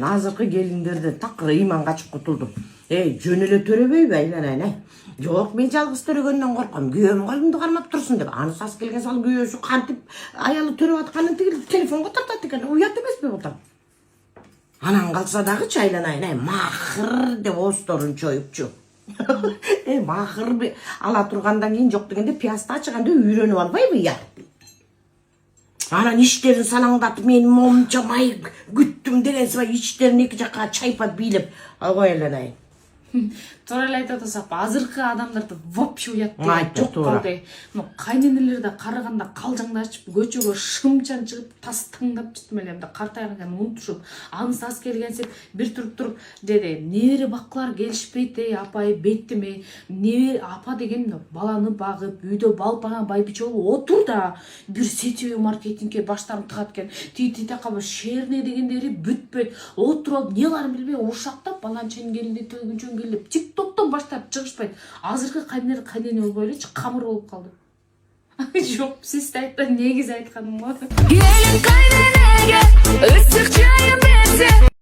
мен азыркы келиндерден такыр ыйман качып кутулдум. Жөн эле төрөбөйбү айланайын? Жок, мен жалгыз төрөгөндөн корком. Күйөөм колумду кармап турсун деп. Аны сас келген сал күйөөсү кантип аялы төрөп атканын тигил телефонго тартат экен. Уят эмеспи бутам? Анан калса дагычы айланайын, махыр деп оосторун чоюпчу. Махыр ала тургандан кийин жок дегенде пиязды ачыганда үйрөнүп албайбы я? Анан иштерин салаңдатып мен момчамай күттүм деген сыбай ичтерин эки жакка чайпап бийлеп алгой айланайын. Туура эле айтып атасап, азыркы адамдарды вообще уят жок калды. Кайненелерде караганда калжаңдашып, көчөгө шымчан чыгып, тас таңдап жыттым эле, картайган унутушуп, анысы аз келгенсип бир туруп деди. Небере баккылар келишпейт, апай беттиме. Небере апа деген баланы багып, үйдө балпаган байбиче болуп отур да, бир сетевый маркетингке баштарын тыгат экен. Титакабы шерне дегендери бүтпөйт. Отуруп, неларын билбей ушактап, баланчанын келинди төгүнчөн келип, TikToктон баштап чыгышпайт. Азыркы кайнене болбой элечи, камыр болуп калды. Жок, сиз айтпа, негиз айтканым го. Келин кайненеге ысык чайын берсе